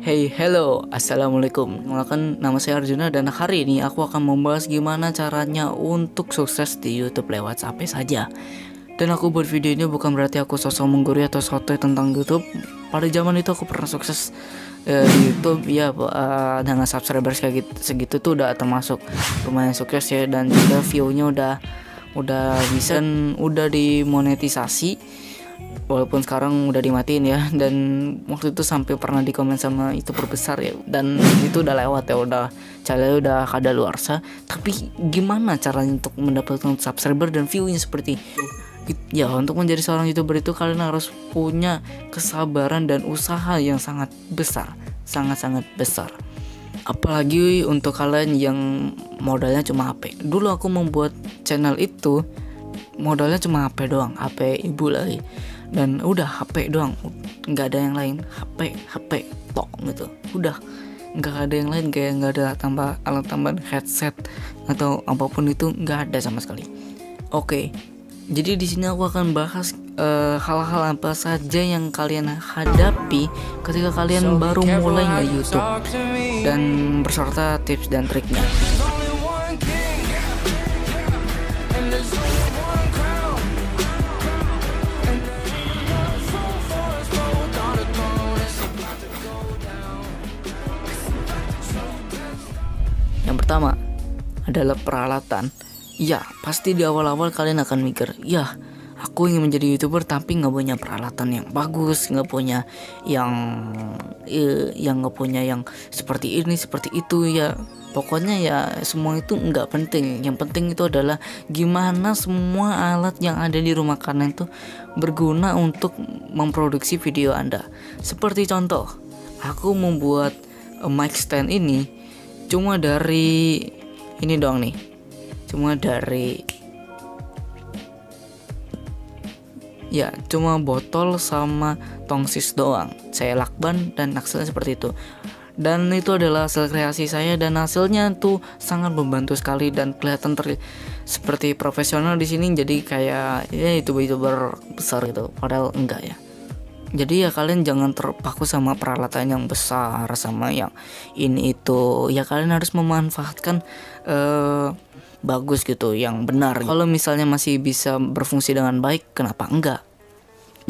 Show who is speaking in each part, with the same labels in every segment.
Speaker 1: Hey, hello, assalamualaikum. Kenalkan, nama saya Arjuna dan hari ini aku akan membahas gimana caranya untuk sukses di YouTube lewat HP saja. Dan aku buat video ini bukan berarti aku sosok menggurui atau sotoy tentang YouTube. Pada zaman itu aku pernah sukses di YouTube ya, dengan subscribers kayak segitu tuh udah termasuk lumayan sukses ya, dan juga view-nya udah bisa dan udah dimonetisasi. Walaupun sekarang udah dimatiin ya, dan waktu itu sampai pernah dikomen sama YouTuber besar ya, dan itu udah lewat ya, udah channelnya udah kadaluarsa. Tapi gimana caranya untuk mendapatkan subscriber dan view-nya seperti ya, untuk menjadi seorang YouTuber itu kalian harus punya kesabaran dan usaha yang sangat besar, sangat-sangat besar. Apalagi untuk kalian yang modalnya cuma HP. Dulu aku membuat channel itu modalnya cuma HP doang, HP ibu lagi, dan udah HP doang, nggak ada yang lain, HP tok gitu, udah nggak ada yang lain, kayak nggak ada alat tambahan headset atau apapun itu, nggak ada sama sekali. Oke, jadi di sini aku akan bahas hal-hal apa saja yang kalian hadapi ketika kalian baru mulai nge-YouTube, dan berserta tips dan triknya. Yang pertama adalah peralatan. Ya, pasti di awal-awal kalian akan mikir, ya aku ingin menjadi YouTuber tapi nggak punya peralatan yang bagus, nggak punya yang nggak punya yang seperti ini, seperti itu ya. Pokoknya ya semua itu nggak penting. Yang penting itu adalah gimana semua alat yang ada di rumah kalian itu berguna untuk memproduksi video Anda. Seperti contoh, aku membuat mic stand ini cuma dari ini doang nih, cuma botol sama tongsis doang. Saya lakban dan hasilnya seperti itu. Dan itu adalah hasil kreasi saya, dan hasilnya tuh sangat membantu sekali dan kelihatan seperti profesional di sini. Jadi kayak ya YouTuber besar gitu, padahal enggak ya. Jadi ya kalian jangan terpaku sama peralatan yang besar, sama yang ini itu. Ya kalian harus memanfaatkan bagus gitu, yang benar. Kalau misalnya masih bisa berfungsi dengan baik, kenapa enggak?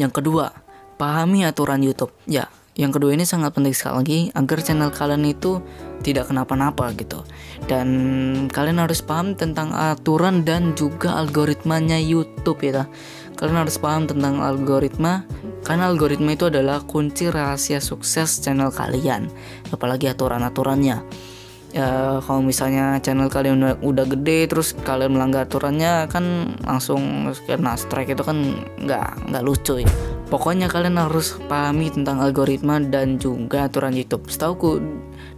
Speaker 1: Yang kedua, pahami aturan YouTube. Ya, yang kedua ini sangat penting sekali lagi agar channel kalian itu tidak kenapa-napa gitu. Dan kalian harus paham tentang aturan dan juga algoritmanya YouTube ya. Kalian harus paham tentang algoritma, karena algoritma itu adalah kunci rahasia sukses channel kalian. Apalagi aturan-aturannya. Ya, kalau misalnya channel kalian udah gede terus kalian melanggar aturannya, kan langsung kena strike, itu kan nggak lucu ya. Pokoknya kalian harus pahami tentang algoritma dan juga aturan YouTube. Setauku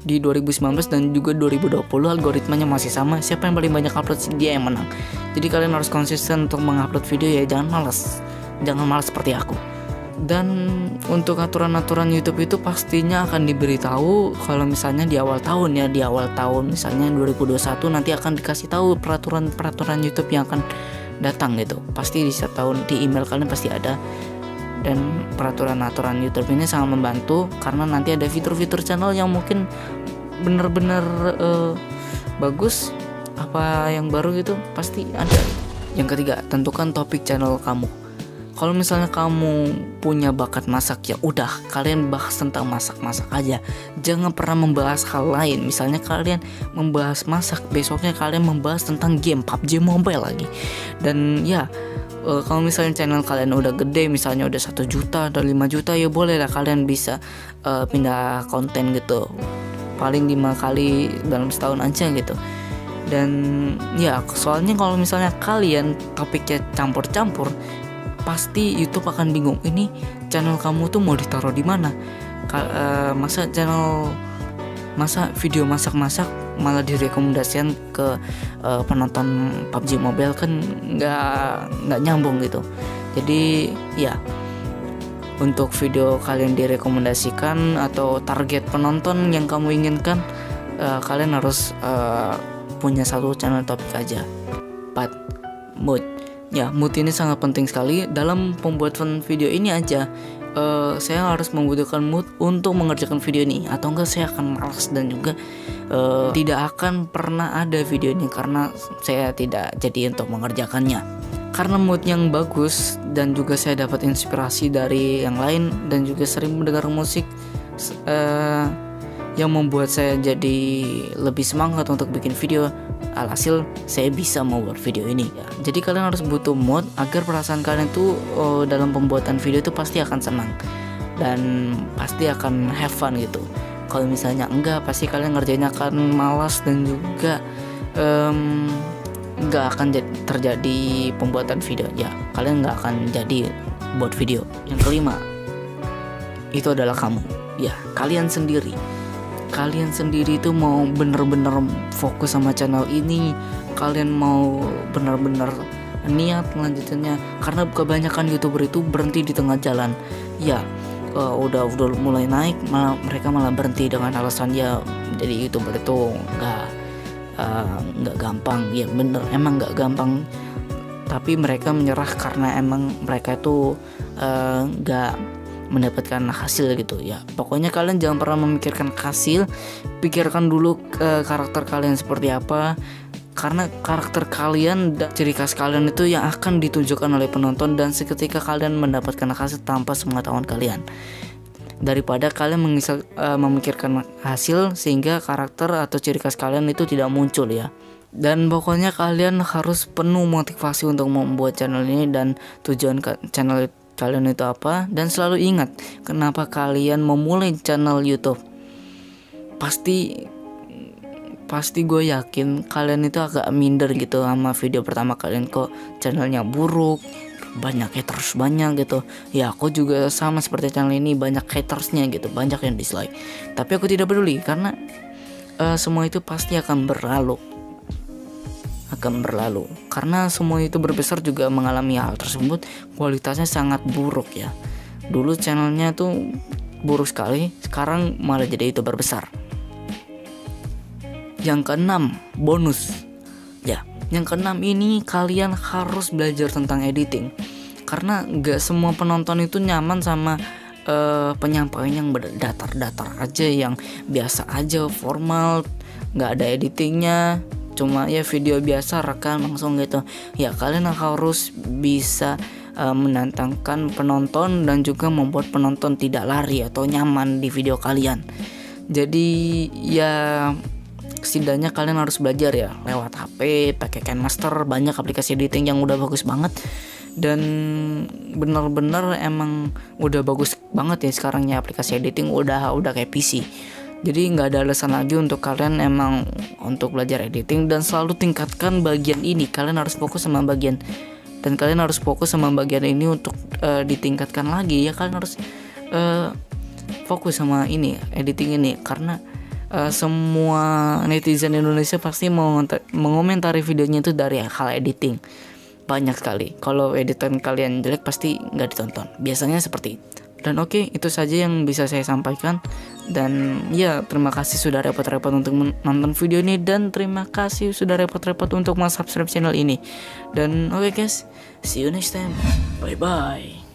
Speaker 1: di 2019 dan juga 2020 algoritmanya masih sama. Siapa yang paling banyak upload, dia yang menang. Jadi kalian harus konsisten untuk mengupload video ya, jangan malas seperti aku. Dan untuk aturan-aturan YouTube itu pastinya akan diberitahu kalau misalnya di awal tahun ya, misalnya 2021 nanti akan dikasih tahu peraturan YouTube yang akan datang gitu. Pasti di setiap tahun di email kalian pasti ada. Dan peraturan-aturan YouTube ini sangat membantu karena nanti ada fitur-fitur channel yang mungkin benar-benar bagus, apa yang baru gitu pasti ada. Yang ketiga, tentukan topik channel kamu. Kalau misalnya kamu punya bakat masak, ya udah kalian bahas tentang masak-masak aja. Jangan pernah membahas hal lain. Misalnya kalian membahas masak, besoknya kalian membahas tentang game PUBG Mobile lagi. Dan ya kalau misalnya channel kalian udah gede, misalnya udah 1 juta atau 5 juta, ya boleh lah kalian bisa pindah konten gitu. Paling 5 kali dalam setahun aja gitu. Dan ya soalnya kalau misalnya kalian topiknya campur-campur, pasti YouTube akan bingung, ini channel kamu tuh mau ditaruh di mana? Masa video masak-masak malah direkomendasikan ke penonton PUBG Mobile, kan nggak nyambung gitu. Jadi ya, untuk video kalian direkomendasikan atau target penonton yang kamu inginkan, kalian harus punya satu channel topik aja. 4. Mood. Ya, mood ini sangat penting sekali dalam pembuatan video ini aja. saya harus membutuhkan mood untuk mengerjakan video ini, atau enggak saya akan malas dan juga tidak akan pernah ada video ini karena saya tidak jadi untuk mengerjakannya. Karena mood yang bagus dan juga saya dapat inspirasi dari yang lain dan juga sering mendengar musik yang membuat saya jadi lebih semangat untuk bikin video. Alhasil saya bisa membuat video ini ya. Jadi kalian harus butuh mood agar perasaan kalian tuh dalam pembuatan video itu pasti akan senang dan pasti akan have fun gitu. Kalau misalnya enggak, pasti kalian ngerjainnya akan malas dan juga nggak akan terjadi pembuatan video ya. Kalian nggak akan jadi buat video. Yang kelima itu adalah kamu ya, kalian sendiri. Kalian sendiri itu mau bener-bener fokus sama channel ini, kalian mau bener-bener niat lanjutannya. Karena kebanyakan YouTuber itu berhenti di tengah jalan ya. Udah mulai naik, mereka malah berhenti dengan alasan ya jadi YouTuber itu nggak gampang. Ya bener, emang nggak gampang, tapi mereka menyerah karena emang mereka itu nggak mendapatkan hasil gitu ya. Pokoknya kalian jangan pernah memikirkan hasil, pikirkan dulu karakter kalian seperti apa, karena karakter kalian dan ciri khas kalian itu yang akan ditunjukkan oleh penonton dan seketika kalian mendapatkan hasil tanpa sepengetahuan kalian, daripada kalian memikirkan hasil sehingga karakter atau ciri khas kalian itu tidak muncul ya. Dan pokoknya kalian harus penuh motivasi untuk membuat channel ini dan tujuan channel kalian itu apa, dan selalu ingat kenapa kalian memulai channel YouTube. Pasti gue yakin kalian itu agak minder gitu sama video pertama kalian, kok channelnya buruk, banyak haters banyak gitu. Ya aku juga sama seperti channel ini, banyak hatersnya gitu, banyak yang dislike. Tapi aku tidak peduli karena semua itu pasti akan berlalu. Karena semua itu berbesar juga mengalami hal tersebut. Kualitasnya sangat buruk ya. Dulu channelnya tuh buruk sekali, sekarang malah jadi YouTuber besar. Yang keenam, bonus ya. Yang keenam ini kalian harus belajar tentang editing, karena gak semua penonton itu nyaman sama penyampaian yang datar-datar aja, yang biasa aja, formal, gak ada editingnya, cuma ya video biasa rekam langsung gitu ya. Kalian harus bisa menantangkan penonton dan juga membuat penonton tidak lari atau nyaman di video kalian. Jadi ya setidaknya kalian harus belajar ya lewat HP, pakai KineMaster, banyak aplikasi editing yang udah bagus banget dan bener-bener emang udah bagus banget ya sekarang ya, aplikasi editing udah kayak PC. Jadi nggak ada alasan lagi untuk kalian emang untuk belajar editing dan selalu tingkatkan bagian ini. Kalian harus fokus sama bagian ini untuk ditingkatkan lagi ya. Kalian harus fokus sama ini, editing ini, karena semua netizen Indonesia pasti mengomentari videonya itu dari hal editing. Banyak sekali. Kalau editan kalian jelek pasti nggak ditonton. Biasanya seperti itu. Dan oke, itu saja yang bisa saya sampaikan. Dan ya, terima kasih sudah repot-repot untuk menonton video ini, dan terima kasih sudah repot-repot untuk subscribe channel ini. Dan oke guys, see you next time. Bye bye.